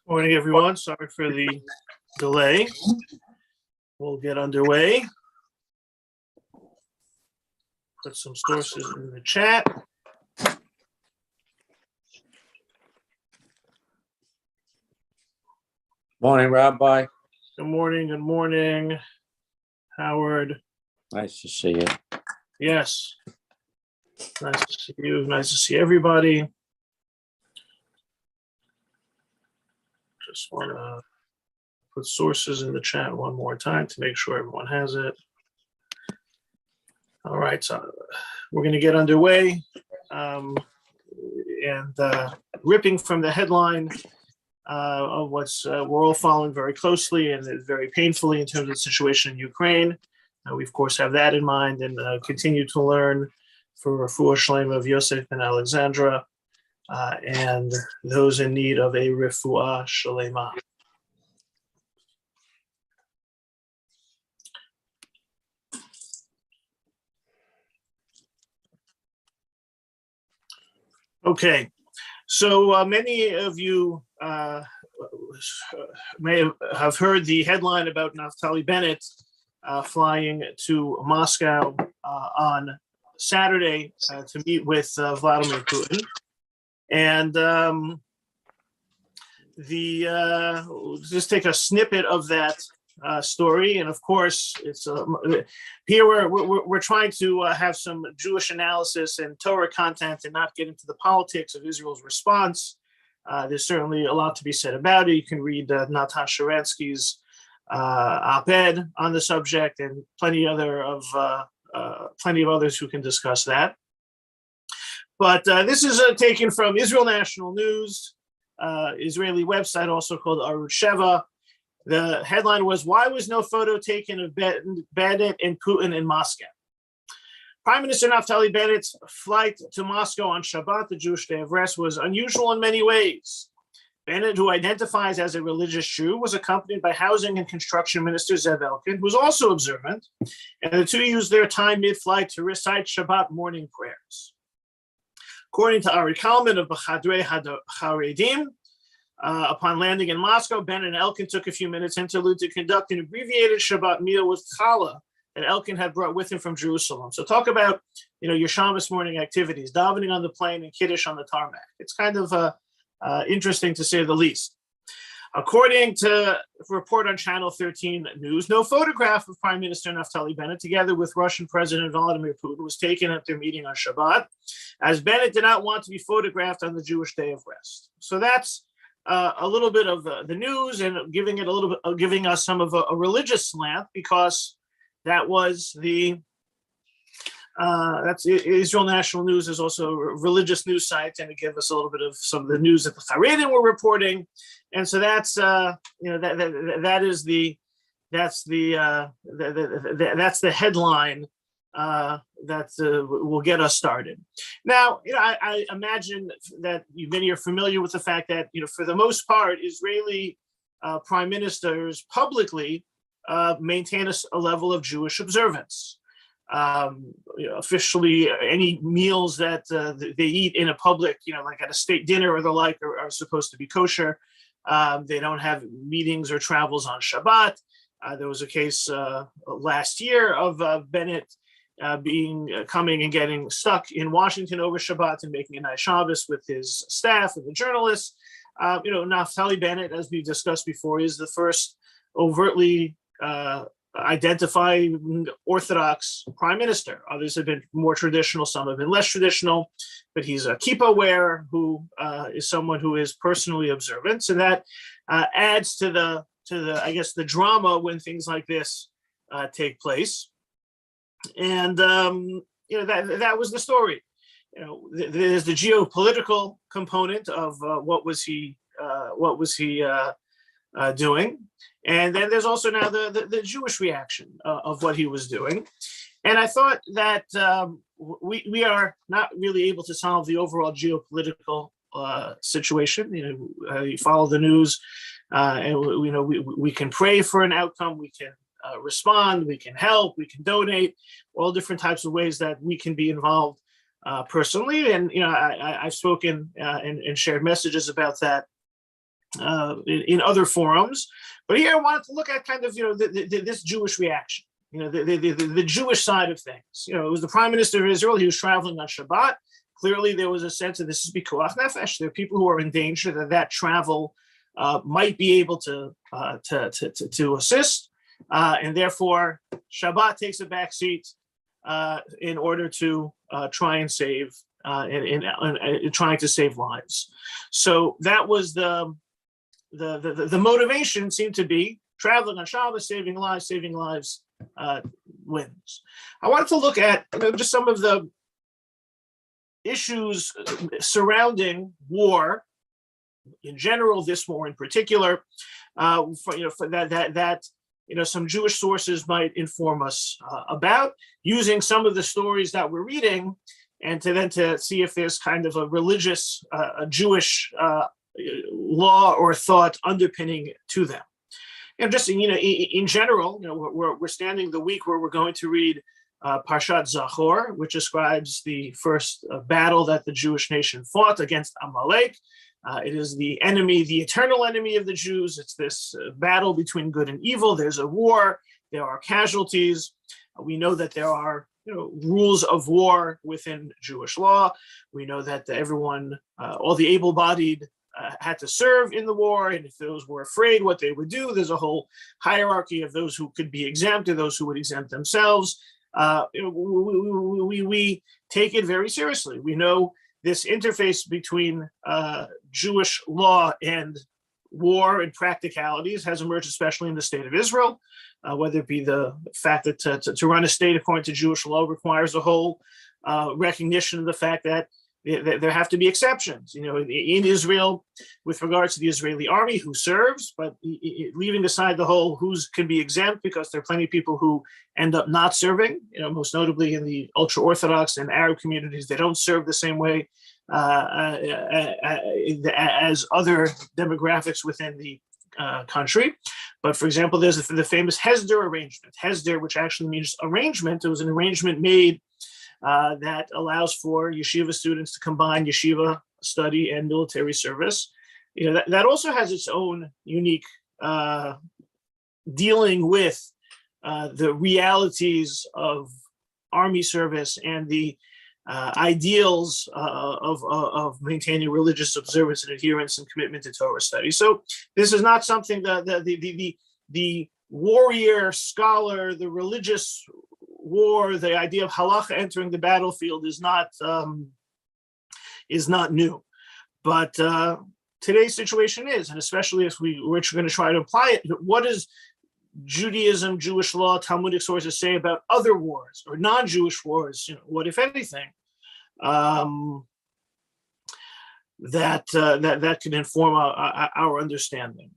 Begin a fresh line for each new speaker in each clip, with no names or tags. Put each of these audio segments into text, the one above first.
Morning, everyone. Sorry for the delay. We'll get underway. Put some sources in the chat.
Morning, Rabbi.
Good morning, Howard.
Nice to see you.
Yes. Nice to see you. Nice to see everybody. Just want to put sources in the chat one more time to make sure everyone has it. All right, so we're going to get underway. Ripping from the headline of what's we're all following very closely and very painfully in terms of the situation in Ukraine. We, of course, have that in mind and continue to learn for Refuah Shlema of Yosef and Alexandra and those in need of a Refuah Shlema. Okay, so many of you may have heard the headline about Naftali Bennett flying to Moscow on Saturday to meet with Vladimir Putin. And just take a snippet of that story. And of course, it's here we're trying to have some Jewish analysis and Torah content and not get into the politics of Israel's response. There's certainly a lot to be said about it. You can read Natan Sharansky's op-ed on the subject and plenty of others who can discuss that. But this is taken from Israel National News, Israeli website also called Arutz Sheva. The headline was, "Why was no photo taken of Bennett and Putin in Moscow?" Prime Minister Naftali Bennett's flight to Moscow on Shabbat, the Jewish day of rest, was unusual in many ways. Bennett, who identifies as a religious Jew, was accompanied by Housing and Construction Minister Zev Elkin, who was also observant, and the two used their time mid-flight to recite Shabbat morning prayers. According to Ari Kalman of B'chadrei Haredim, upon landing in Moscow, Bennett and Elkin took a few minutes interlude to conduct an abbreviated Shabbat meal with challah that Elkin had brought with him from Jerusalem. So talk about, your Shabbos morning activities, davening on the plane and Kiddush on the tarmac. It's kind of interesting to say the least. According to a report on Channel 13 News, no photograph of Prime Minister Naftali Bennett together with Russian President Vladimir Putin was taken at their meeting on Shabbat, as Bennett did not want to be photographed on the Jewish day of rest. So that's a little bit of the news and giving us some of a religious slant, because that was that's Israel National News is also a religious news site, and it gave us a little bit of some of the news that the Haredim were reporting, and so that's that's the headline that will get us started. Now, I imagine that many are familiar with the fact that for the most part, Israeli prime ministers publicly maintain a level of Jewish observance. Officially, any meals that they eat in a public, like at a state dinner or the like, are supposed to be kosher. They don't have meetings or travels on Shabbat. There was a case last year of Bennett coming and getting stuck in Washington over Shabbat and making a nice Shabbos with his staff and the journalists. Naftali Bennett, as we've discussed before, is the first overtly identifying Orthodox prime minister. Others have been more traditional, some have been less traditional, but he's a kippah wearer who is someone who is personally observant. So that adds to the the drama when things like this take place. And that was the story. There's the geopolitical component of what was he doing, and then there's also now the Jewish reaction of what he was doing. And I thought that we are not really able to solve the overall geopolitical situation. You follow the news, and we can pray for an outcome. We can respond. We can help. We can donate. All different types of ways that we can be involved personally. And I've spoken and shared messages about that in other forums. But here I wanted to look at kind of, this Jewish reaction, the Jewish side of things. It was the prime minister of Israel. He was traveling on Shabbat. Clearly, there was a sense that this is pikuach nefesh. There are people who are in danger that travel might be able to assist. And therefore, Shabbat takes a back seat in order to try and save, in trying to save lives. So that was the motivation seemed to be traveling on Shabbat, saving lives wins. I wanted to look at just some of the issues surrounding war in general, this war in particular, for that some Jewish sources might inform us about, using some of the stories that we're reading, and to see if there's kind of a religious, Jewish law or thought underpinning to them. Just in general, we're standing the week where we're going to read Parshat Zachor, which describes the first battle that the Jewish nation fought against Amalek. It is the enemy, the eternal enemy of the Jews. It's this battle between good and evil. There's a war. There are casualties. We know that there are rules of war within Jewish law. We know that everyone, all the able-bodied, had to serve in the war, and if those were afraid what they would do, there's a whole hierarchy of those who could be exempt and those who would exempt themselves. We take it very seriously. We know this interface between Jewish law and war and practicalities has emerged, especially in the state of Israel, whether it be the fact that to run a state according to Jewish law requires a whole recognition of the fact that there have to be exceptions, in Israel, with regards to the Israeli army who serves, but leaving aside the whole who's can be exempt, because there are plenty of people who end up not serving, most notably in the ultra-Orthodox and Arab communities. They don't serve the same way as other demographics within the country. But for example, there's the famous Hesder arrangement. Hesder, which actually means arrangement. It was an arrangement made that allows for yeshiva students to combine yeshiva study and military service. That also has its own unique dealing with the realities of army service and the ideals of maintaining religious observance and adherence and commitment to Torah study. So this is not something that the warrior scholar, the religious war, the idea of halacha entering the battlefield is not new, but today's situation is, and especially if we're going to try to apply it. What does Judaism, Jewish law, Talmudic sources say about other wars or non-Jewish wars? What, if anything, that can inform our understanding?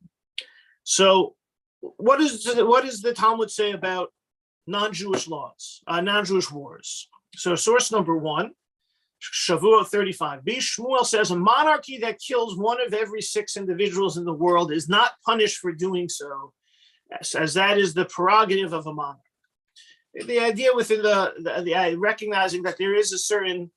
So, what does the Talmud say about non-Jewish laws, non-Jewish wars? So source number one, Shavuot 35b, Shmuel says, a monarchy that kills one of every 6 individuals in the world is not punished for doing so, as that is the prerogative of a monarch. The idea within the recognizing that there is a certain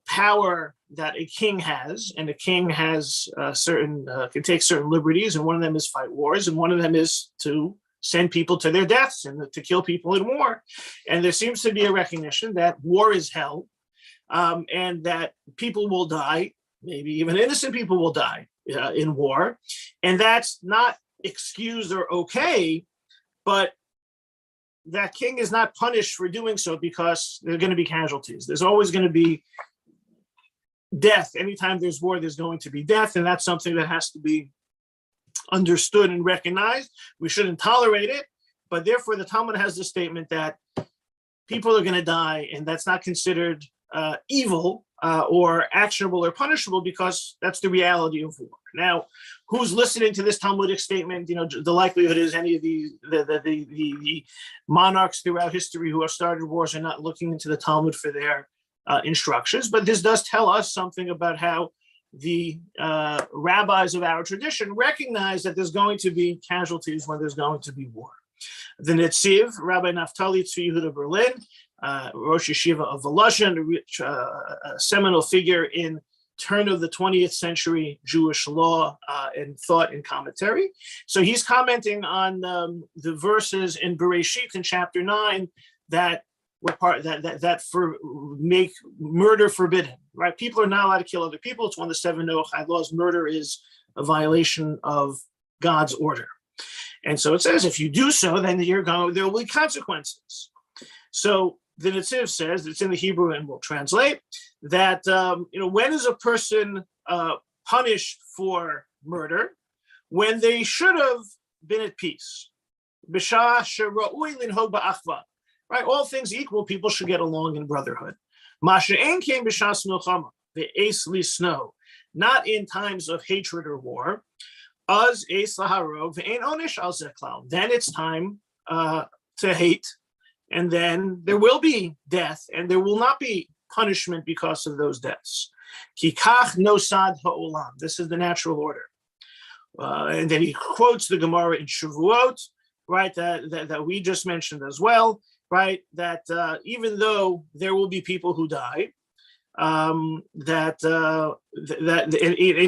power that a king has, and a king has can take certain liberties, and one of them is fight wars, and one of them is to send people to their deaths and to kill people in war. And there seems to be a recognition that war is hell, and that people will die, maybe even innocent people will die in war. And that's not excused or okay, but that king is not punished for doing so because there are going to be casualties. There's always going to be death. Anytime there's war, there's going to be death. And that's something that has to be understood and recognized. We shouldn't tolerate it, but therefore the Talmud has the statement that people are going to die, and that's not considered evil or actionable or punishable, because that's the reality of war. Now, who's listening to this Talmudic statement? The likelihood is any of the monarchs throughout history who have started wars are not looking into the Talmud for their instructions, but this does tell us something about how the rabbis of our tradition recognize that there's going to be casualties when there's going to be war. The Netziv, Rabbi Naftali Tzvi Yehuda Berlin, Rosh Yeshiva of Volozhin, a seminal figure in turn of the 20th century Jewish law and thought and commentary. So he's commenting on the verses in Bereshit in chapter 9 that make murder forbidden, right? People are not allowed to kill other people. It's one of the 7 Noachide laws. Murder is a violation of God's order. And so it says, if you do so, then there will be consequences. So the Netziv says, it's in the Hebrew and we'll translate, that when is a person punished for murder? When they should have been at peace. B'shah she'ra'ui linhog ba'achva. Right, all things equal, people should get along in brotherhood. Masha ein came b'shas milchama, ve'es lisno, not in times of hatred or war. Az es laharog ve'ein onish al zeklal. Then it's time to hate, and then there will be death, and there will not be punishment because of those deaths. Ki kach nosad ha'olam. This is the natural order. And then he quotes the Gemara in Shavuot, right, that we just mentioned as well. Right, that even though there will be people who die, and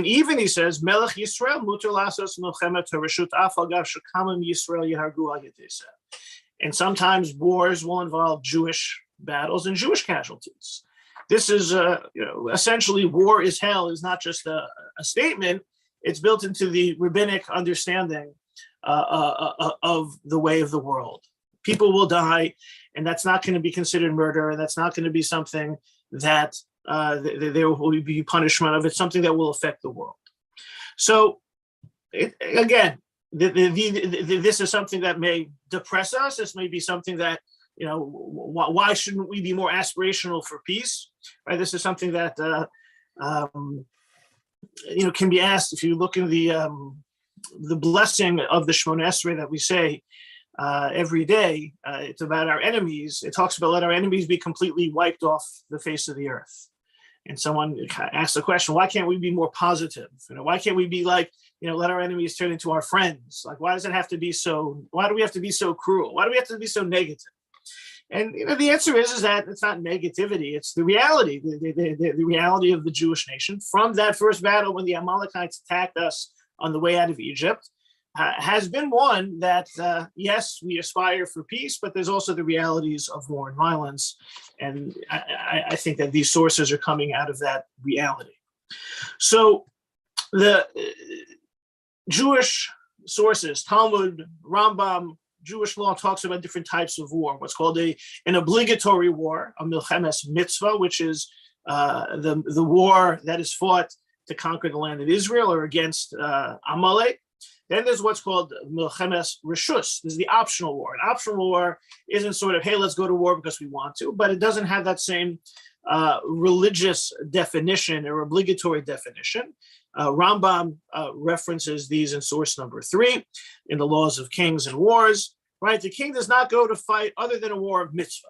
even he says, Melech Yisrael mutar lasos milchemet hareshut af al gav shekamim Yisrael yehargu al yedei. And sometimes wars will involve Jewish battles and Jewish casualties. This is, essentially, war is hell is not just a statement; it's built into the rabbinic understanding of the way of the world. People will die, and that's not going to be considered murder, and that's not going to be something that there will be punishment of. It's something that will affect the world. So, this is something that may depress us. This may be something that, why shouldn't we be more aspirational for peace? Right? This is something that, can be asked. If you look in the blessing of the Shmoneh Esrei that we say, every day, it's about our enemies. It talks about let our enemies be completely wiped off the face of the earth. And someone asked the question, why can't we be more positive? Why can't we be like, let our enemies turn into our friends? Like, why do we have to be so cruel? Why do we have to be so negative? And the answer is that it's not negativity, it's the reality, the reality of the Jewish nation. From that first battle when the Amalekites attacked us on the way out of Egypt, has been one that, yes, we aspire for peace, but there's also the realities of war and violence. And I think that these sources are coming out of that reality. So the Jewish sources, Talmud, Rambam, Jewish law talks about different types of war, what's called an obligatory war, a milchemes mitzvah, which is the war that is fought to conquer the land of Israel or against Amalek. Then there's what's called milchemes reshus. This is the optional war. An optional war isn't sort of, hey, let's go to war because we want to, but it doesn't have that same religious definition or obligatory definition. Rambam references these in source number 3 in the laws of kings and wars, right? The king does not go to fight other than a war of mitzvah.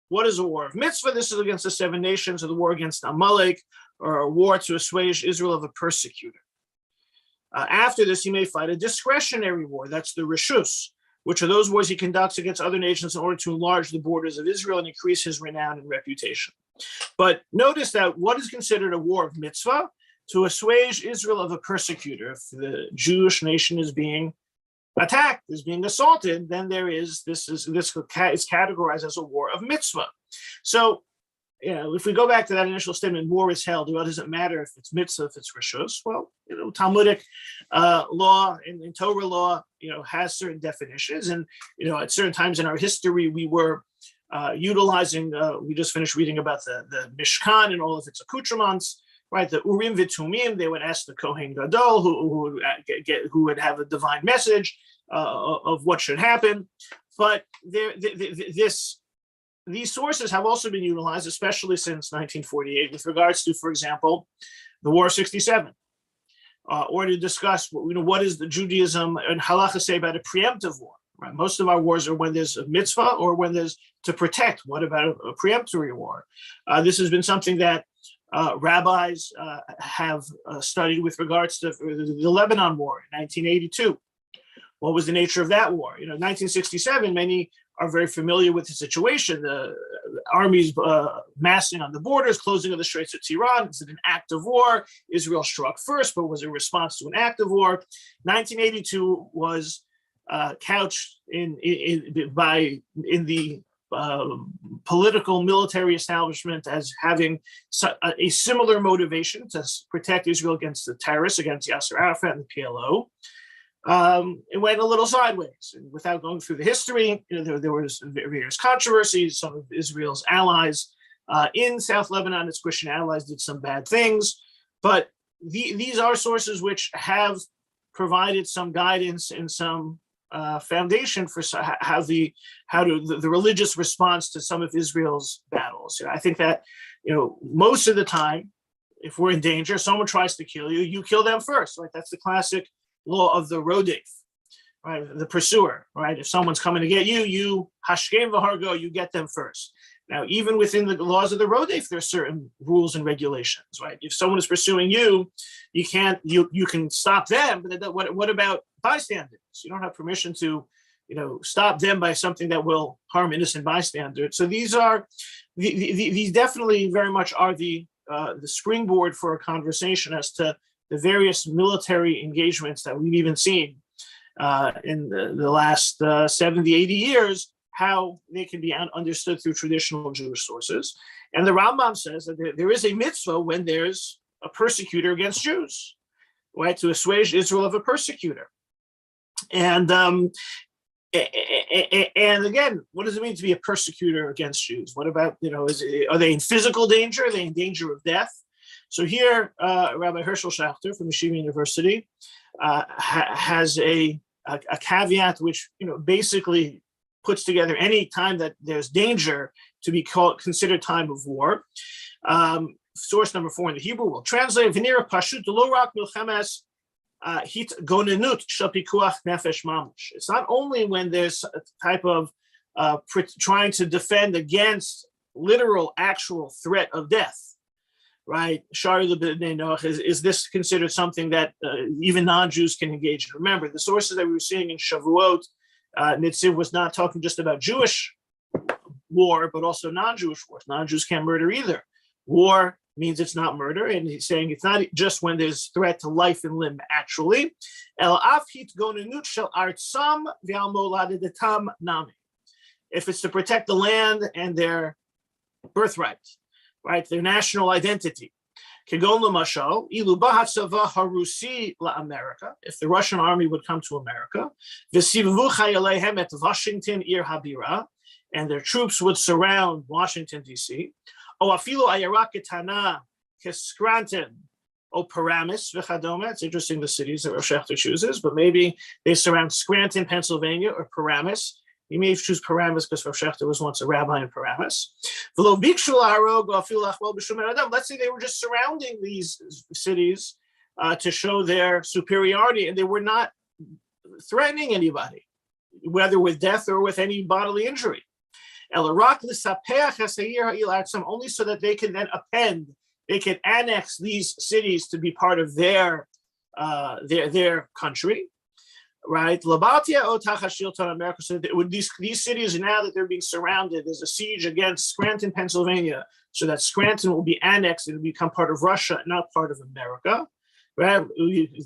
What is a war of mitzvah? This is against the 7 nations, or the war against Amalek, or a war to assuage Israel of a persecutor. After this, he may fight a discretionary war. That's the reshus, which are those wars he conducts against other nations in order to enlarge the borders of Israel and increase his renown and reputation. But notice that what is considered a war of mitzvah? To assuage Israel of a persecutor. If the Jewish nation is being attacked, is being assaulted, then this is categorized as a war of mitzvah. So, if we go back to that initial statement, war is hell. Well, does it matter if it's mitzvah, if it's reshus? Well, Talmudic law and Torah law, has certain definitions, and at certain times in our history, we were utilizing. We just finished reading about the Mishkan and all of its accoutrements. Right, the Urim V'Tumim, they would ask the Kohen Gadol, who would have a divine message of what should happen. But these sources have also been utilized, especially since 1948, with regards to, for example, the War of 67, or to discuss what is the Judaism and Halacha say about a preemptive war. Right, most of our wars are when there's a mitzvah or when there's to protect. What about a preemptory war? This has been something that rabbis have studied with regards to the Lebanon War in 1982. What was the nature of that war? 1967, many are very familiar with the situation. The armies massing on the borders, closing of the Straits of Tiran. Is it an act of war? Israel struck first, but was a response to an act of war. 1982 was couched in the political military establishment as having a similar motivation to protect Israel against the terrorists, against Yasser Arafat and the PLO. It went a little sideways. And without going through the history, there was various controversies. Some of Israel's allies in South Lebanon, its Christian allies, did some bad things. But these are sources which have provided some guidance and some foundation for how the religious response to some of Israel's battles. I think that most of the time, if we're in danger, someone tries to kill you, you kill them first, right? That's the classic law of the rodef, right? The pursuer, right? If someone's coming to get you, you hashkem v'hargo, you get them first. Now, even within the laws of the rodef, there are certain rules and regulations, right? If someone is pursuing you, you can stop them, but what about bystanders? You don't have permission to, stop them by something that will harm innocent bystanders. So these definitely very much are the springboard for a conversation as to the various military engagements that we've even seen in the last 70, 80 years, how they can be understood through traditional Jewish sources. And the Rambam says that there is a mitzvah when there's a persecutor against Jews, right? To assuage Israel of a persecutor. And again, what does it mean to be a persecutor against Jews? What about, are they in physical danger? Are they in danger of death? So here, Rabbi Herschel Schachter from Yeshiva University has a caveat which basically puts together any time that there's danger to be considered time of war. Source number 4 in the Hebrew will translate V'nira pashut lo rak milchemes hit gonenut shel pikuach nefesh mamash. It's not only when there's a type of trying to defend against literal, actual threat of death. Right, is this considered something that even non-Jews can engage in? Remember, the sources that we were seeing in Shavuot, Nitziv was not talking just about Jewish war, but also non-Jewish wars. Non-Jews can't murder either. War means it's not murder, and he's saying it's not just when there's threat to life and limb, actually. If it's to protect the land and their birthright, right, their national identity. If the Russian army would come to America, and their troops would surround Washington, D.C., Paramus, it's interesting the cities that Rav Schachter chooses, but maybe they surround Scranton, Pennsylvania, or Paramus. He may choose Paramus because Rav Schachter was once a rabbi in Paramus. Let's say they were just surrounding these cities to show their superiority, and they were not threatening anybody, whether with death or with any bodily injury. Only so that they can then they can annex these cities to be part of their country. Right, Labatia Otachashilton America. So these cities, now that they're being surrounded, there's a siege against Scranton, Pennsylvania, so that Scranton will be annexed and become part of Russia, not part of America. Right,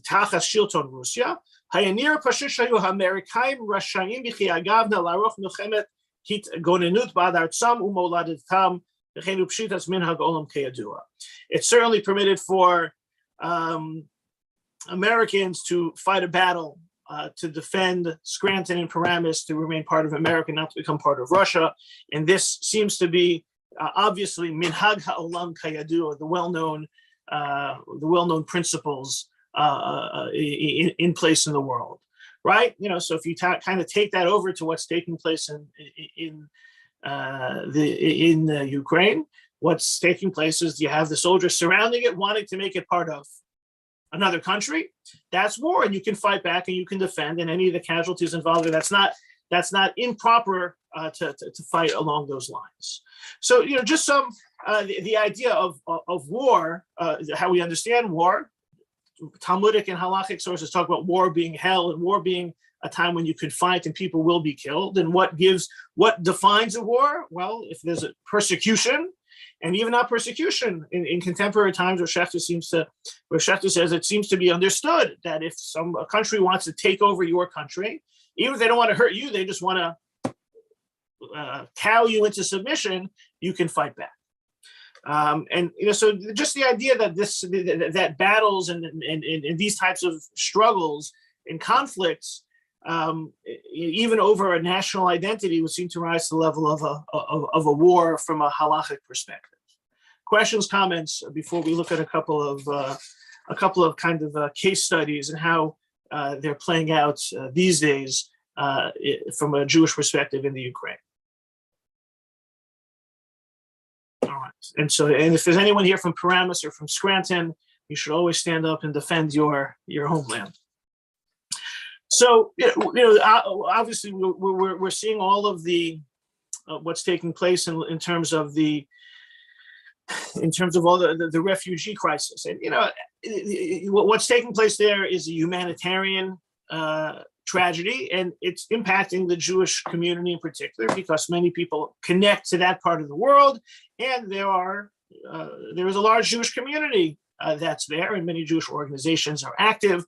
Tachashilton Russia. Hayanir Pashishayu Amerikaim Rashayim Bichiagavna Laroch Milchemet Hit Gonenut Badartsam Umoladitam Bechenu Pshitas Minhag Olam Keyadua. It's certainly permitted for Americans to fight a battle. To defend Scranton and Paramus, to remain part of America, not to become part of Russia. And this seems to be obviously minhag ha'olam kayadu, the well-known principles in place in the world, right? So if you kind of take that over to what's taking place in Ukraine, what's taking place is you have the soldiers surrounding it, wanting to make it part of another country. That's war, and you can fight back and you can defend, and any of the casualties involved. That's not improper to fight along those lines. So just some the idea of war, how we understand war. Talmudic and halachic sources talk about war being hell and war being a time when you can fight and people will be killed. And what defines a war? Well, if there's a persecution, and even not persecution in contemporary times, where Schechter says it seems to be understood that if a country wants to take over your country, even if they don't want to hurt you, they just want to cow you into submission, you can fight back. So just the idea that that battles and these types of struggles and conflicts, even over a national identity, would seem to rise to the level of a war from a halachic perspective. Questions, comments before we look at a couple of kind of case studies and how they're playing out these days from a Jewish perspective in the Ukraine. All right, and if there's anyone here from Paramus or from Scranton, you should always stand up and defend your homeland. So, obviously, we're seeing all of the what's taking place in terms of all the refugee crisis, and what's taking place there is a humanitarian tragedy, and it's impacting the Jewish community in particular because many people connect to that part of the world, and there is a large Jewish community that's there, and many Jewish organizations are active.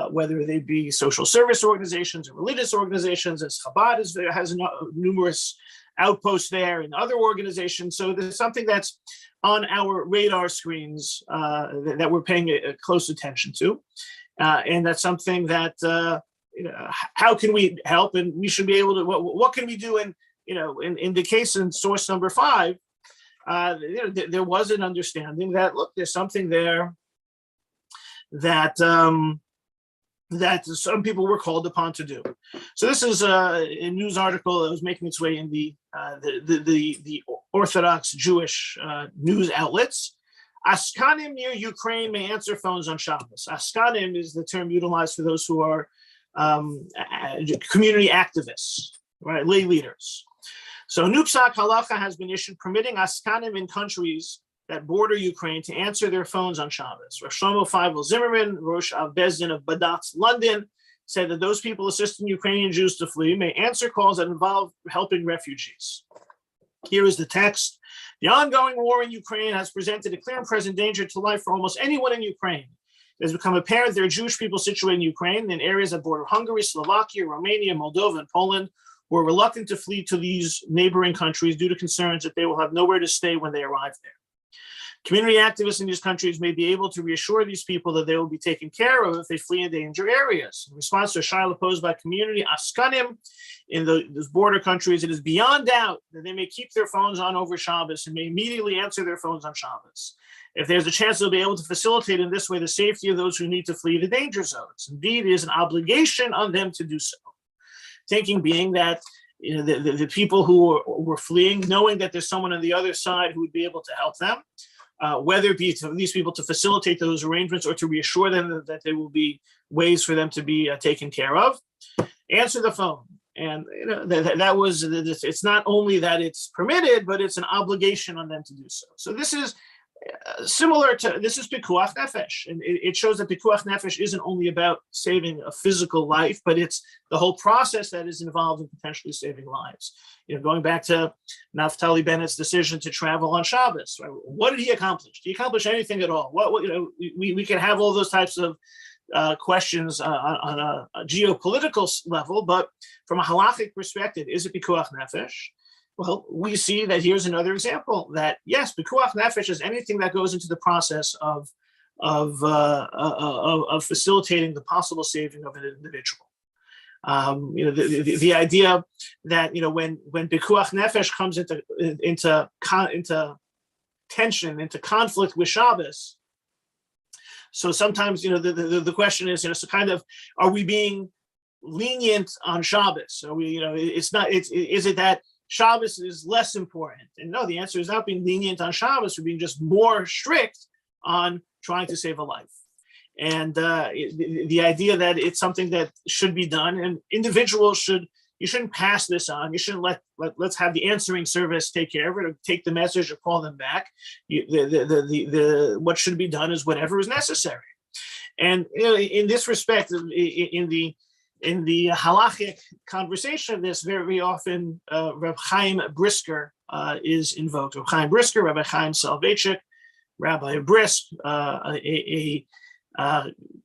Whether they be social service organizations or religious organizations, as Chabad has numerous outposts there and other organizations. So there's something that's on our radar screens that we're paying close attention to. And that's something that, how can we help? And we should be able to, what can we do? And, in the case in source number 5, there was an understanding that, look, there's something there that some people were called upon to do. So this is a news article that was making its way in the Orthodox Jewish news outlets. Askanim near Ukraine may answer phones on Shabbos. Askanim is the term utilized for those who are community activists, right, lay leaders. So new psak halacha has been issued permitting Askanim in countries that border Ukraine to answer their phones on Shabbos. Rav Shlomo Feivel Zimmerman, Rosh Av Bezdin of Badatz, London, said that those people assisting Ukrainian Jews to flee may answer calls that involve helping refugees. Here is the text. The ongoing war in Ukraine has presented a clear and present danger to life for almost anyone in Ukraine. It has become apparent there are Jewish people situated in Ukraine in areas that border Hungary, Slovakia, Romania, Moldova, and Poland, who are reluctant to flee to these neighboring countries due to concerns that they will have nowhere to stay when they arrive there. Community activists in these countries may be able to reassure these people that they will be taken care of if they flee in danger areas. In response to a shaila posed by community Askanim in those border countries, it is beyond doubt that they may keep their phones on over Shabbos and may immediately answer their phones on Shabbos. If there's a chance they'll be able to facilitate in this way the safety of those who need to flee to danger zones. Indeed, it is an obligation on them to do so. Thinking being that the people who were fleeing, knowing that there's someone on the other side who would be able to help them, whether it be to these people to facilitate those arrangements or to reassure them that there will be ways for them to be taken care of, answer the phone. And that was, it's not only that it's permitted, but it's an obligation on them to do so. So this is similar to, this is pikuach nefesh. And it shows that pikuach nefesh isn't only about saving a physical life, but it's the whole process that is involved in potentially saving lives. Going back to Naftali Bennett's decision to travel on Shabbos, right? What did he accomplish? Did he accomplish anything at all? We can have all those types of questions on a geopolitical level, but from a halachic perspective, is it pikuach nefesh? Well, we see that here's another example that yes, pikuach nefesh is anything that goes into the process of facilitating the possible saving of an individual. The idea that when pikuach nefesh comes into tension, into conflict with Shabbos. So sometimes the question is so kind of, are we being lenient on Shabbos? Are we is it that Shabbos is less important? And no, the answer is not being lenient on Shabbos. We're being just more strict on trying to save a life. And the idea that it's something that should be done, and individuals shouldn't pass this on. You shouldn't let's have the answering service take care of it, or take the message, or call them back. What should be done is whatever is necessary. And in this respect, in in the halachic conversation of this, very often Reb Chaim Brisker is invoked. Reb Chaim Brisker, Rabbi Chaim Soloveitchik, Rabbi Brisk, a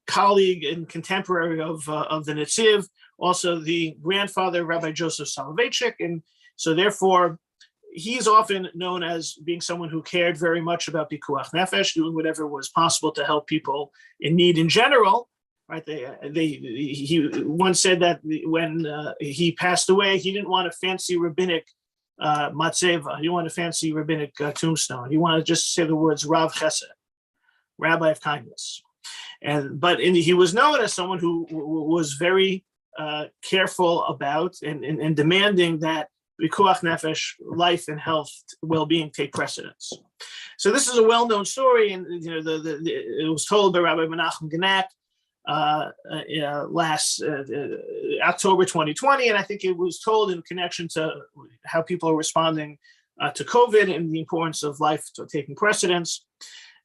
colleague and contemporary of the Netziv, also the grandfather Rabbi Joseph Soloveitchik, and so therefore he's often known as being someone who cared very much about pikuach nefesh, doing whatever was possible to help people in need in general. Right? He once said that when he passed away, he didn't want a fancy rabbinic matzeva. He didn't want a fancy rabbinic tombstone. He wanted to just say the words Rav Chesed, Rabbi of kindness. But he was known as someone who was very careful about and demanding that pikuach nefesh, life and health, well-being take precedence. So this is a well-known story, and it was told by Rabbi Menachem Gannat last October 2020, and I think it was told in connection to how people are responding to COVID and the importance of life taking precedence.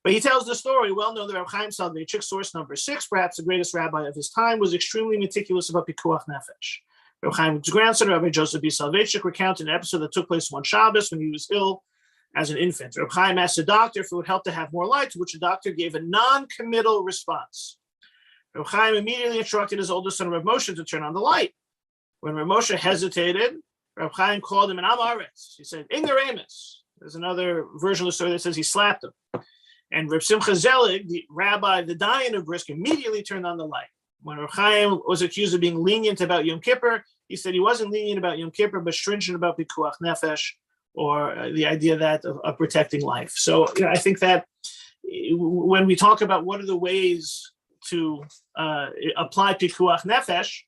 But he tells the story, well known that Rabbi Chaim Soloveitchik, source number 6, perhaps the greatest rabbi of his time, was extremely meticulous about pikuach nefesh. Rabbi Chaim's grandson, Rabbi Joseph B. Soloveitchik, recounted an episode that took place one Shabbos when he was ill as an infant. Rabbi Chaim asked the doctor if it would help to have more light, to which the doctor gave a non-committal response. Rabbi Chaim immediately instructed his oldest son, Rabbi Moshe, to turn on the light. When Rabbi Moshe hesitated, Rabbi Chaim called him an Amaretz. He said, Ignoramus. There's another version of the story that says he slapped him. And Reb Simcha Zelig, the rabbi, the Dayan of Brisk, immediately turned on the light. When Reb Chaim was accused of being lenient about Yom Kippur, he said he wasn't lenient about Yom Kippur, but stringent about pikuach nefesh, or the idea that of protecting life. So I think that when we talk about what are the ways to apply pikuach nefesh,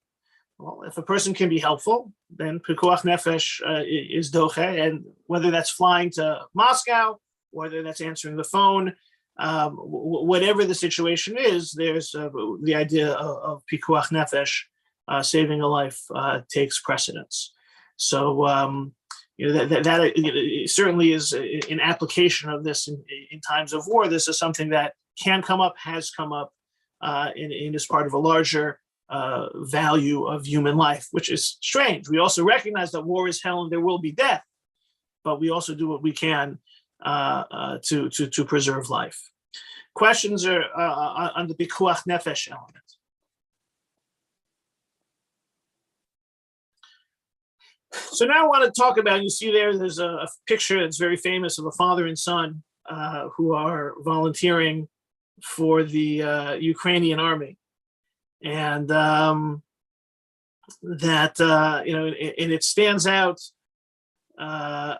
well, if a person can be helpful, then pikuach nefesh is doche, and whether that's flying to Moscow, whether that's answering the phone, whatever the situation is, there's the idea of pikuach nefesh, saving a life, takes precedence. So that certainly is an application of this in times of war. This is something that can come up, has come up, in as part of a larger value of human life, which is strange. We also recognize that war is hell and there will be death, but we also do what we can to preserve life. Questions are on the pikuach nefesh element. So now I want to talk about, you see there's a picture that's very famous of a father and son who are volunteering for the Ukrainian army. And and it stands out. The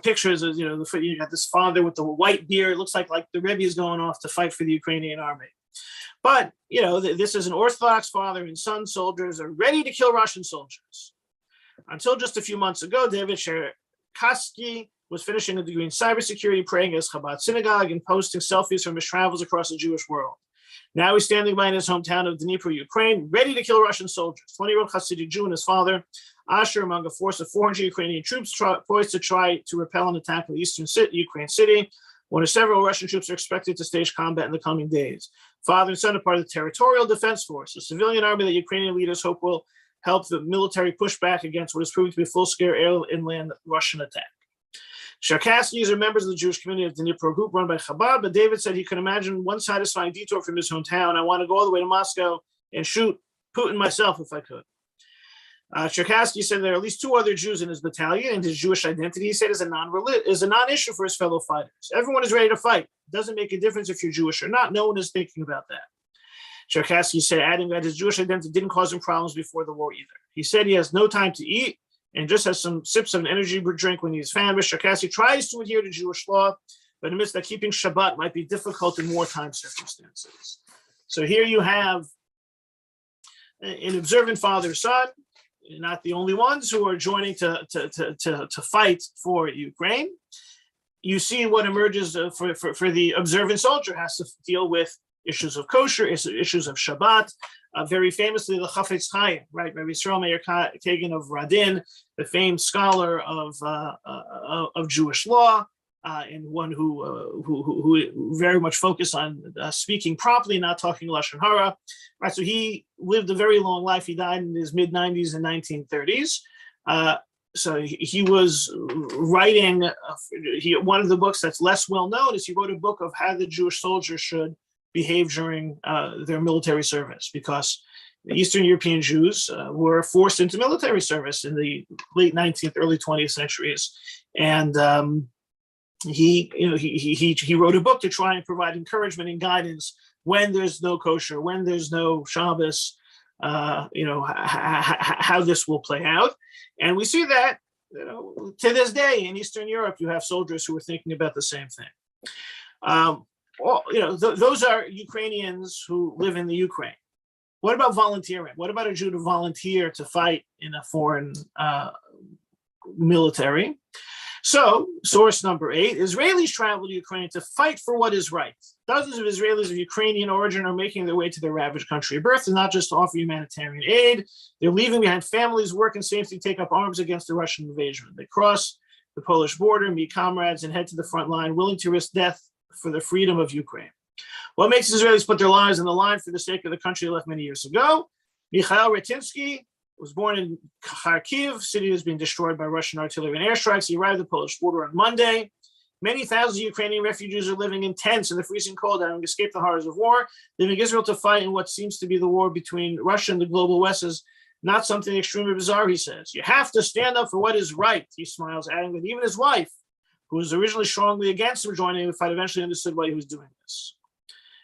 pictures of, you got this father with the white beard. It looks like the Rebbe is going off to fight for the Ukrainian army. But, this is an Orthodox father and son. Soldiers are ready to kill Russian soldiers. Until just a few months ago, David Cherkassky was finishing a degree in cybersecurity, praying at Chabad synagogue, and posting selfies from his travels across the Jewish world. Now he's standing by in his hometown of Dnipro, Ukraine, ready to kill Russian soldiers. 20-year-old Hasidic Jew and his father, Asher, among a force of 400 Ukrainian troops poised to try to repel an attack on the eastern Ukraine city, when several Russian troops are expected to stage combat in the coming days. Father and son are part of the Territorial Defense Force, a civilian army that Ukrainian leaders hope will help the military push back against what is proving to be a full-scale air and land Russian attack. Cherkassky's are members of the Jewish community of the Dnipro group run by Chabad, but David said he could imagine one satisfying detour from his hometown. I want to go all the way to Moscow and shoot Putin myself if I could. Cherkassky said there are at least 2 other Jews in his battalion, and his Jewish identity, he said, is a non-issue for his fellow fighters. Everyone is ready to fight. It doesn't make a difference if you're Jewish or not. No one is thinking about that. Cherkassky said, adding that his Jewish identity didn't cause him problems before the war either. He said he has no time to eat and just has some sips of an energy drink when he's famished. Cherkassky tries to adhere to Jewish law, but admits that keeping Shabbat might be difficult in wartime circumstances. So here you have an observant father-son, not the only ones who are joining to fight for Ukraine. You see what emerges for the observant soldier has to deal with issues of kosher, issues of Shabbat. Very famously, the Chafetz Chaim, right? Rabbi Yisrael Meir Kagan of Radin, the famed scholar of Jewish law, and one who very much focused on speaking properly, not talking lashon hara. Right, so he lived a very long life. He died in his mid-90s and 1930s. So he was writing. One of the books that's less well known is he wrote a book of how the Jewish soldiers should behave during their military service, because the Eastern European Jews were forced into military service in the late 19th, early 20th centuries, and he wrote a book to try and provide encouragement and guidance when there's no kosher, when there's no Shabbos, how this will play out. And we see that, to this day in Eastern Europe, you have soldiers who are thinking about the same thing. Those are Ukrainians who live in the Ukraine. What about volunteering? What about a Jew to volunteer to fight in a foreign military? So, source number 8, Israelis travel to Ukraine to fight for what is right. Dozens of Israelis of Ukrainian origin are making their way to their ravaged country of birth, and not just to offer humanitarian aid. They're leaving behind families, work, and safely take up arms against the Russian invasion. They cross the Polish border, meet comrades, and head to the front line, willing to risk death for the freedom of Ukraine. What makes Israelis put their lives on the line for the sake of the country they left many years ago? Mikhail Retinsky was born in Kharkiv. City has been destroyed by Russian artillery and airstrikes. He arrived at the Polish border on Monday. Many thousands of Ukrainian refugees are living in tents in the freezing cold, having escaped the horrors of war. Leaving Israel to fight in what seems to be the war between Russia and the global West is not something extremely bizarre, he says. You have to stand up for what is right, he smiles, adding that even his wife, who was originally strongly against him joining the fight, eventually understood why he was doing this.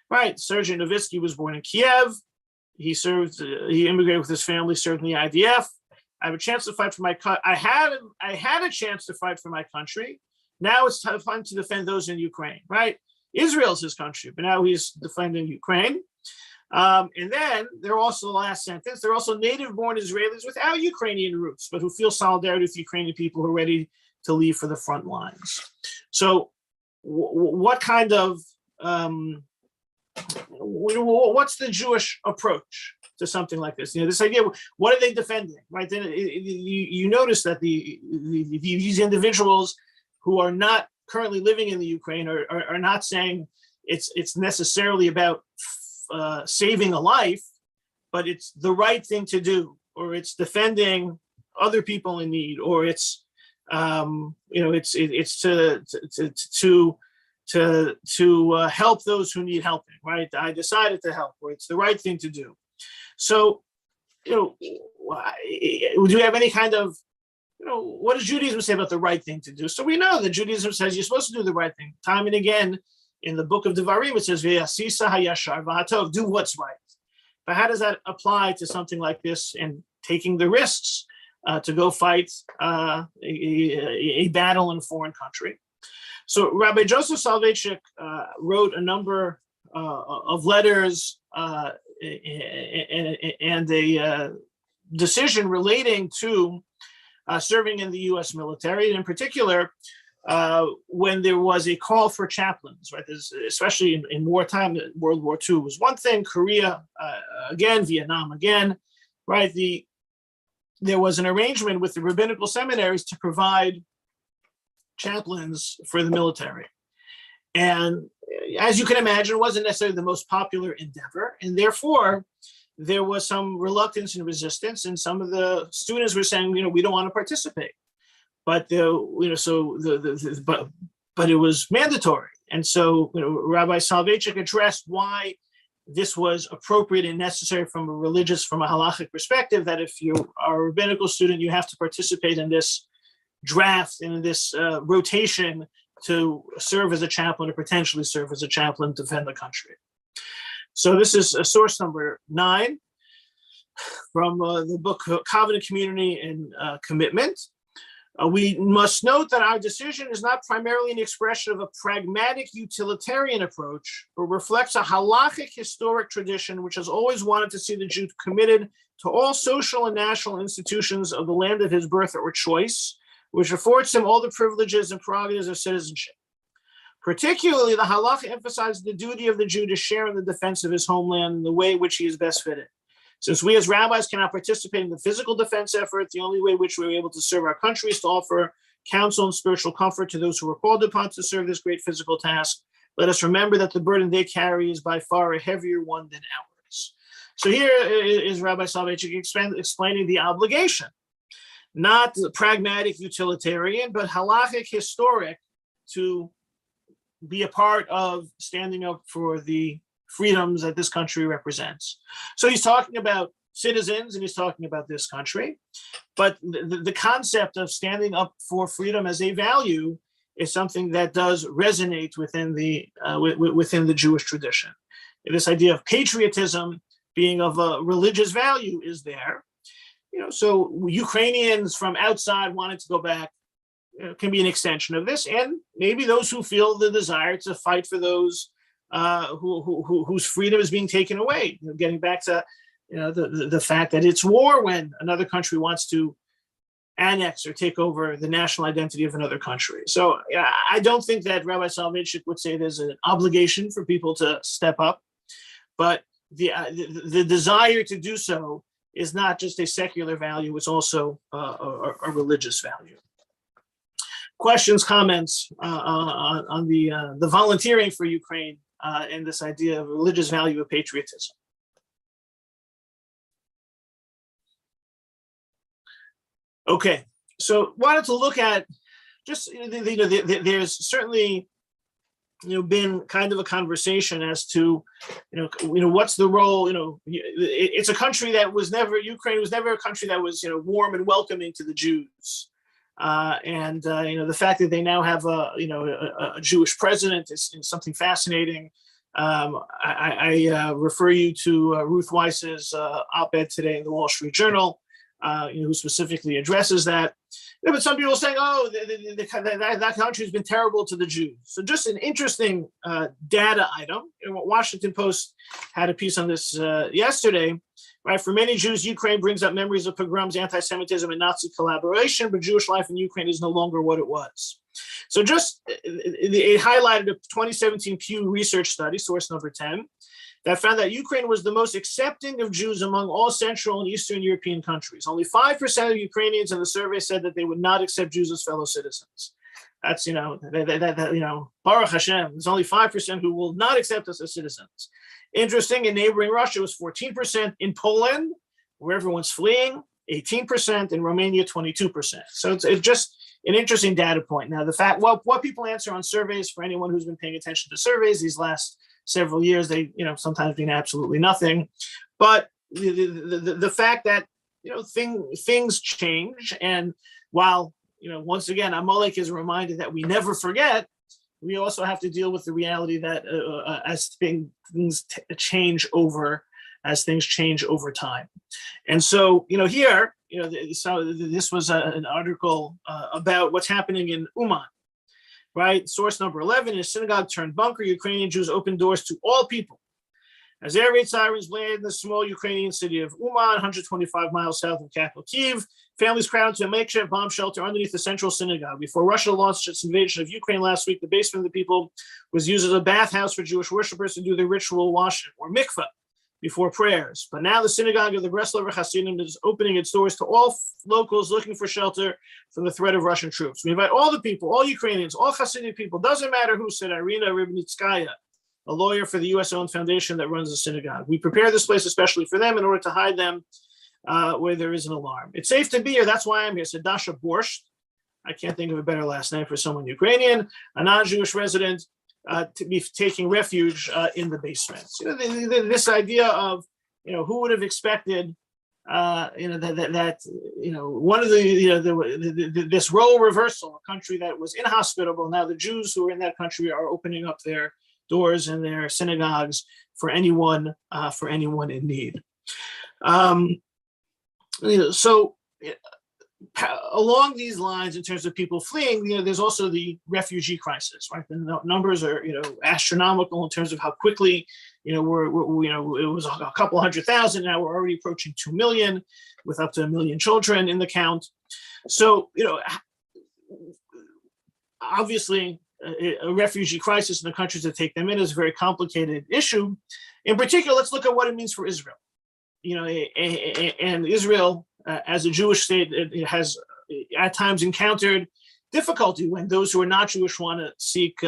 Right, Sergei Novitsky was born in Kiev. He immigrated with his family, served in the IDF. I have a chance to fight for my country. I had a chance to fight for my country. Now it's time to defend those in Ukraine, right? Israel's his country, but now he's defending Ukraine. And then they're also, the last sentence, they're also native-born Israelis without Ukrainian roots, but who feel solidarity with Ukrainian people who are ready to leave for the front lines. So what kind of, what's the Jewish approach to something like this? This idea, what are they defending, right? Then you notice that these individuals who are not currently living in the Ukraine are not saying it's necessarily about saving a life, but it's the right thing to do, or it's defending other people in need, or it's it's to help those who need helping, right? I decided to help, or it's the right thing to do. So, do you have any kind of, what does Judaism say about the right thing to do? So we know that Judaism says you're supposed to do the right thing. Time and again, in the book of Devarim, it says, "V'yasisa hayashar v'hatov," do what's right. But how does that apply to something like this and taking the risks to go fight a battle in a foreign country? So Rabbi Joseph Soloveitchik wrote a number of letters and a decision relating to serving in the U.S. military, and in particular, when there was a call for chaplains, right? Especially in wartime, World War II was one thing, Korea again, Vietnam again, right? There was an arrangement with the rabbinical seminaries to provide chaplains for the military. And as you can imagine, it wasn't necessarily the most popular endeavor, and therefore there was some reluctance and resistance, and some of the students were saying, we don't want to participate. But but it was mandatory, and so Rabbi Soloveitchik addressed why this was appropriate and necessary from a halachic perspective. That if you are a rabbinical student, you have to participate in this draft and in this rotation to serve as a chaplain, or potentially serve as a chaplain to defend the country. So this is source number 9 from the book Covenant, Community, and Commitment. We must note that our decision is not primarily an expression of a pragmatic utilitarian approach, but reflects a halachic historic tradition which has always wanted to see the Jew committed to all social and national institutions of the land of his birth or choice, which affords him all the privileges and prerogatives of citizenship. Particularly, the halacha emphasizes the duty of the Jew to share in the defense of his homeland in the way in which he is best fitted. Since we as rabbis cannot participate in the physical defense effort, the only way in which we're able to serve our country is to offer counsel and spiritual comfort to those who are called upon to serve this great physical task. Let us remember that the burden they carry is by far a heavier one than ours. So here is Rabbi Soloveitchik explaining the obligation, not pragmatic utilitarian, but halachic historic, to be a part of standing up for the freedoms that this country represents. So he's talking about citizens and he's talking about this country, but the concept of standing up for freedom as a value is something that does resonate within the Jewish tradition. This idea of patriotism being of a religious value is there. So Ukrainians from outside wanting to go back can be an extension of this, and maybe those who feel the desire to fight for those whose freedom is being taken away. Getting back to the fact that it's war when another country wants to annex or take over the national identity of another country. So I don't think that Rabbi Soloveitchik would say there's an obligation for people to step up, but the desire to do so is not just a secular value, it's also a religious value. Questions, comments on the volunteering for Ukraine and this idea of religious value of patriotism? Okay, so wanted to look at just, there's certainly, been kind of a conversation as to, what's the role, it's a country that was never, Ukraine was never a country that was, warm and welcoming to the Jews. And the fact that they now have a Jewish president is something fascinating. I refer you to Ruth Weiss's op-ed today in the Wall Street Journal, who specifically addresses that. But some people are saying, that country has been terrible to the Jews. So just an interesting data item. Washington Post had a piece on this yesterday. Right, for many Jews, Ukraine brings up memories of pogroms, anti-Semitism, and Nazi collaboration, but Jewish life in Ukraine is no longer what it was. So just, it highlighted a 2017 Pew Research study, source number 10, that found that Ukraine was the most accepting of Jews among all Central and Eastern European countries. Only 5% of Ukrainians in the survey said that they would not accept Jews as fellow citizens. That's, Baruch Hashem, there's only 5% who will not accept us as citizens. Interesting, in neighboring Russia, it was 14%. In Poland, where everyone's fleeing, 18%. In Romania, 22%. So it's just an interesting data point. Now, what people answer on surveys, for anyone who's been paying attention to surveys these last several years, they, sometimes mean absolutely nothing. But the fact that, things change. And while, once again, Amalek is reminded that we never forget, we also have to deal with the reality that as things change over time. And so, here, so this was an article about what's happening in Uman, right? Source number 11, in a synagogue turned bunker, Ukrainian Jews opened doors to all people. As air raid sirens blared in the small Ukrainian city of Uman, 125 miles south of capital Kyiv, families crowded to a makeshift bomb shelter underneath the central synagogue. Before Russia launched its invasion of Ukraine last week, the basement of the people was used as a bathhouse for Jewish worshipers to do their ritual washing, or mikveh, before prayers. But now the synagogue of the Breslover Hasidim is opening its doors to all locals looking for shelter from the threat of Russian troops. We invite all the people, all Ukrainians, all Hasidic people, doesn't matter who, said Irina Ribnitskaya, a lawyer for the U.S.-owned foundation that runs the synagogue. We prepare this place especially for them in order to hide them where there is an alarm. It's safe to be here. That's why I'm here. Said Dasha Borscht. I can't think of a better last name for someone Ukrainian, a non-Jewish resident, to be taking refuge in the basement. So, this idea of, who would have expected, one of this role reversal, a country that was inhospitable. Now the Jews who are in that country are opening up their doors and their synagogues for anyone in need. So along these lines, in terms of people fleeing, there's also the refugee crisis, right? The numbers are, astronomical in terms of how quickly, it was a couple 100,000. Now we're already approaching 2 million, with up to 1 million children in the count. So, obviously, a refugee crisis in the countries that take them in is a very complicated issue. In particular, let's look at what it means for Israel. And Israel, as a Jewish state, it has at times encountered, difficulty when those who are not Jewish want to seek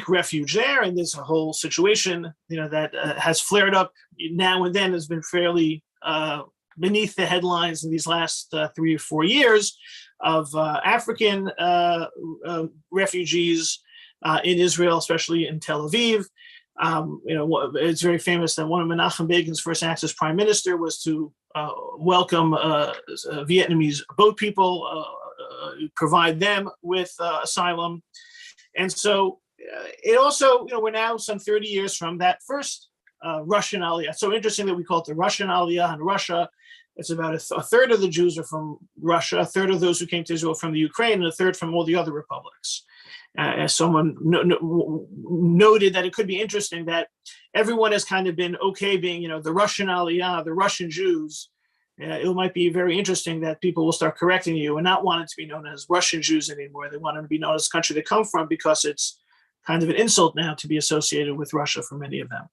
refuge there, and there's a whole situation, that has flared up now and then, has been fairly beneath the headlines in these last 3 or 4 years of African refugees in Israel, especially in Tel Aviv. It's very famous that one of Menachem Begin's first acts as prime minister was to welcome Vietnamese boat people, provide them with asylum. And so it also, we're now some 30 years from that first Russian Aliyah. It's so interesting that we call it the Russian Aliyah in Russia. It's about a third of the Jews are from Russia, a third of those who came to Israel from the Ukraine, and a third from all the other republics. As someone noted, that it could be interesting that everyone has kind of been okay being, the Russian Aliyah, the Russian Jews. It might be very interesting that people will start correcting you and not want it to be known as Russian Jews anymore. They want it to be known as the country they come from, because it's kind of an insult now to be associated with Russia for many of them.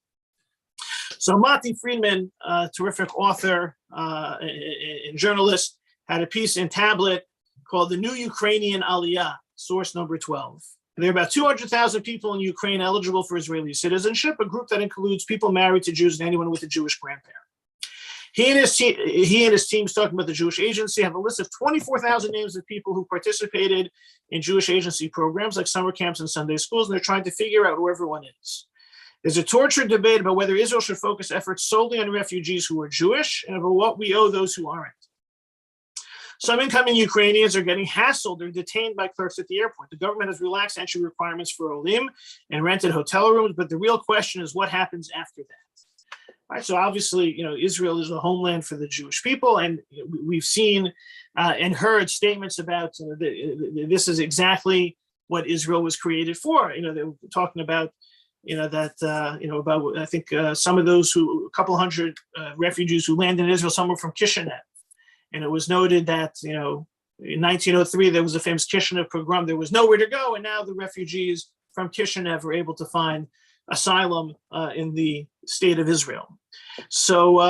So Mati Friedman, terrific author and journalist, had a piece in Tablet called The New Ukrainian Aliyah, source number 12. There are about 200,000 people in Ukraine eligible for Israeli citizenship, a group that includes people married to Jews and anyone with a Jewish grandparent. He and his teams, talking about the Jewish Agency, have a list of 24,000 names of people who participated in Jewish Agency programs like summer camps and Sunday schools, and they're trying to figure out who everyone is. There's a tortured debate about whether Israel should focus efforts solely on refugees who are Jewish and about what we owe those who aren't. Some incoming Ukrainians are getting hassled or detained by clerks at the airport. The government has relaxed entry requirements for Olim and rented hotel rooms, but the real question is what happens after that. Right, so obviously, Israel is the homeland for the Jewish people, and we've seen and heard statements about this is exactly what Israel was created for. They were talking about, about I think some of those a couple hundred refugees who landed in Israel, some were from Kishinev, and it was noted that in 1903 there was a famous Kishinev pogrom. There was nowhere to go, and now the refugees from Kishinev were able to find asylum in the state of Israel. So,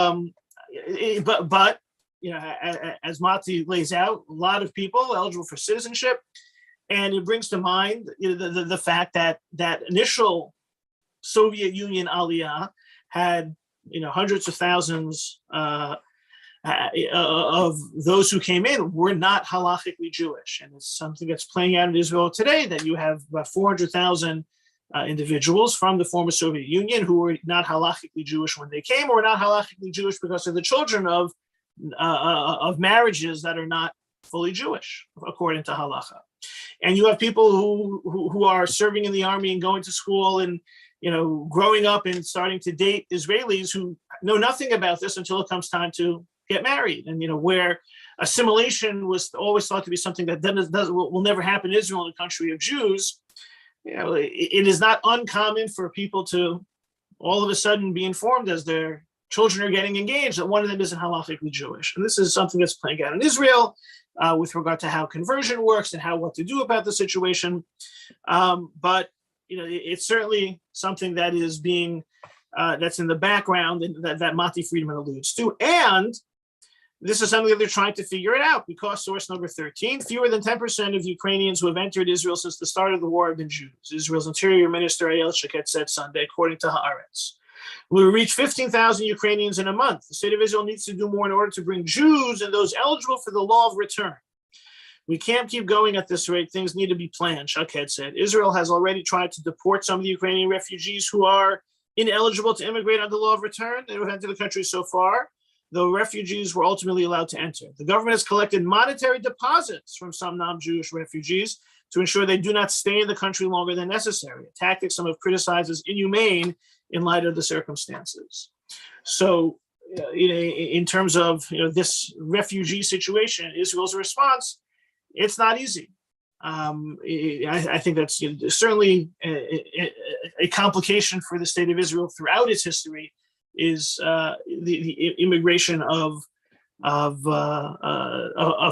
as Mati lays out, a lot of people eligible for citizenship, and it brings to mind the fact that that initial Soviet Union Aliyah had hundreds of thousands of those who came in were not halachically Jewish, and it's something that's playing out in Israel today, that you have about 400,000 individuals from the former Soviet Union who were not halachically Jewish when they came, or not halachically Jewish because of the children of marriages that are not fully Jewish according to halacha. And you have people who are serving in the army and going to school and growing up and starting to date Israelis who know nothing about this until it comes time to get married. And where assimilation was always thought to be something that will never happen in Israel, in a country of Jews. It is not uncommon for people to all of a sudden be informed as their children are getting engaged that one of them isn't halachically Jewish. And this is something that's playing out in Israel with regard to how conversion works and what to do about the situation. But it's certainly something that is being that's in the background and that Mati Friedman alludes to. And this is something that they're trying to figure it out, because source number 13, fewer than 10% of Ukrainians who have entered Israel since the start of the war have been Jews. Israel's Interior Minister Ayel Sheket said Sunday, according to Haaretz. We will reach 15,000 Ukrainians in a month. The state of Israel needs to do more in order to bring Jews and those eligible for the law of return. We can't keep going at this rate. Things need to be planned, Sheket said. Israel has already tried to deport some of the Ukrainian refugees who are ineligible to immigrate under the law of return. They have entered the country so far, though refugees were ultimately allowed to enter. The government has collected monetary deposits from some non-Jewish refugees to ensure they do not stay in the country longer than necessary, a tactic some have criticized as inhumane in light of the circumstances. So, in terms of this refugee situation, Israel's response, it's not easy. I think that's certainly a complication for the state of Israel throughout its history, is the immigration of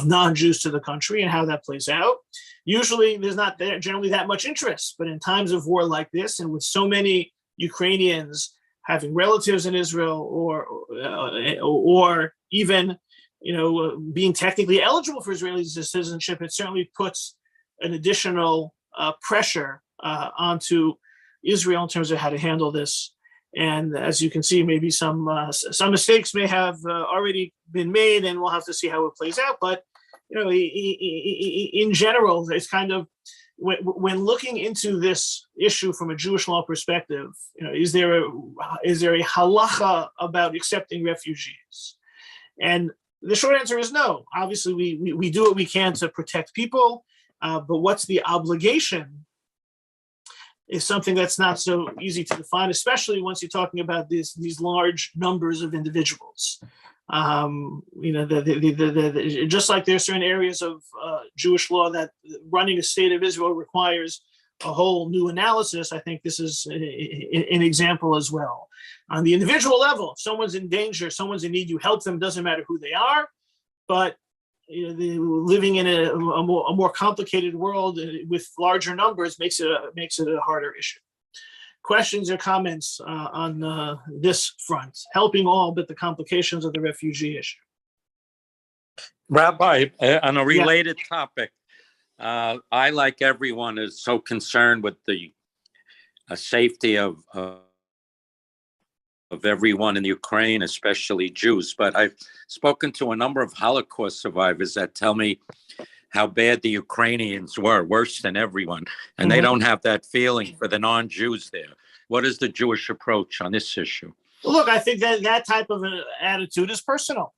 non-Jews to the country and how that plays out. Usually there's not generally that much interest, but in times of war like this, and with so many Ukrainians having relatives in Israel or even being technically eligible for Israeli citizenship, it certainly puts an additional pressure onto Israel in terms of how to handle this. And as you can see, maybe some mistakes may have already been made, and we'll have to see how it plays out. But in general, it's kind of when looking into this issue from a Jewish law perspective, is there a halacha about accepting refugees? And the short answer is no. Obviously, we do what we can to protect people, but what's the obligation is something that's not so easy to define, especially once you're talking about these large numbers of individuals. Just like there are certain areas of Jewish law that running a state of Israel requires a whole new analysis, I think this is an example as well. On the individual level, if someone's in danger, someone's in need, you help them, doesn't matter who they are. But living in a more complicated world with larger numbers makes it a harder issue. Questions or comments on this front, helping all but the complications of the refugee issue?
Rabbi, on a related topic, I, like everyone, is so concerned with the safety of everyone in Ukraine, especially Jews. But I've spoken to a number of Holocaust survivors that tell me how bad the Ukrainians were, worse than everyone. And they don't have that feeling for the non-Jews there. What is the Jewish approach on this issue?
Look, I think that type of an attitude is personal.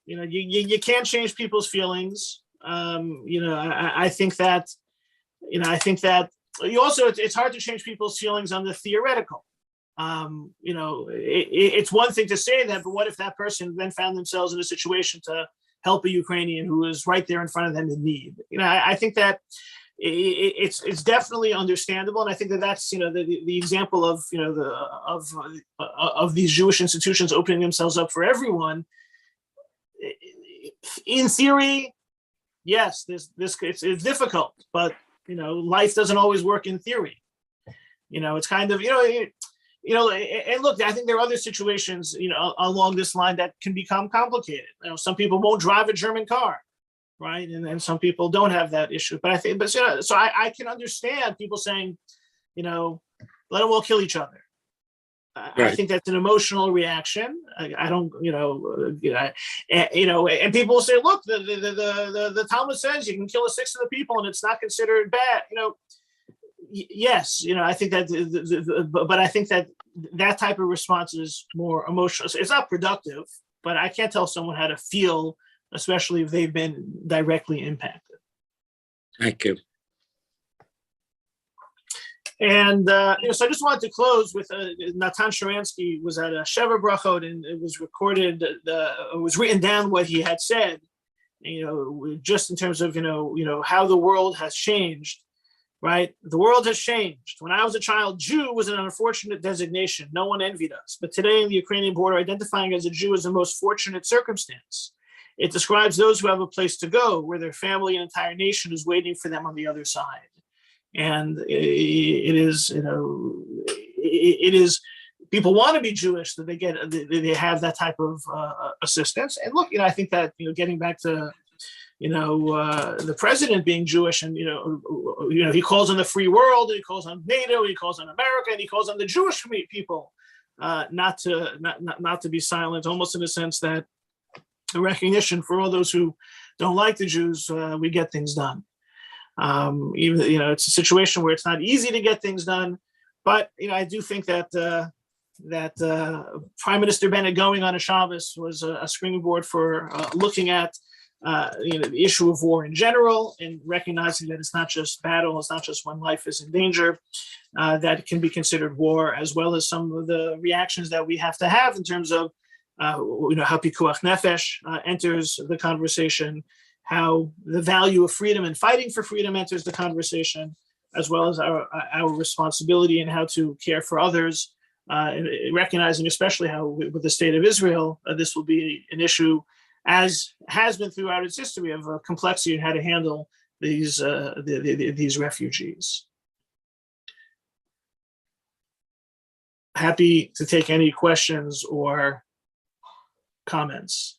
You can't change people's feelings. I think that you also, it's hard to change people's feelings on the theoretical. It's one thing to say that, but what if that person then found themselves in a situation to help a Ukrainian who is right there in front of them in need? I think that it's definitely understandable, and I think that's the example of of these Jewish institutions opening themselves up for everyone. In theory, yes, it's difficult, but life doesn't always work in theory. It's kind of and look, I think there are other situations along this line that can become complicated. Some people won't drive a German car, right? And some people don't have that issue. But so I can understand people saying, let them all kill each other. Right. I think that's an emotional reaction. I don't, and people will say, look, the Talmud says you can kill a sixth of the people and it's not considered bad. Yes, I think that, but I think that type of response is more emotional. It's not productive, but I can't tell someone how to feel, especially if they've been directly impacted.
Thank you.
And so I just wanted to close with Natan Sharansky was at a Shabbat brachot, and it was recorded. It was written down what he had said. Just in terms of how the world has changed. Right, the world has changed. When I was a child, Jew was an unfortunate designation. No one envied us. But today, in the Ukrainian border, identifying as a Jew is the most fortunate circumstance. It describes those who have a place to go, where their family and entire nation is waiting for them on the other side. And it is. People want to be Jewish, that they have that type of assistance. And look, I think that getting back to the president being Jewish, and he calls on the free world, and he calls on NATO, he calls on America, and he calls on the Jewish people not to be silent, almost in a sense that a recognition for all those who don't like the Jews, we get things done. Even it's a situation where it's not easy to get things done, but I do think that Prime Minister Bennett going on a Shabbos was a springboard for looking at the issue of war in general, and recognizing that it's not just battle, it's not just when life is in danger, that can be considered war, as well as some of the reactions that we have to have in terms of how pikuach nefesh enters the conversation, how the value of freedom and fighting for freedom enters the conversation, as well as our responsibility and how to care for others, and recognizing especially how with the state of Israel, this will be an issue, as has been throughout its history, of complexity and how to handle these refugees. Happy to take any questions or comments.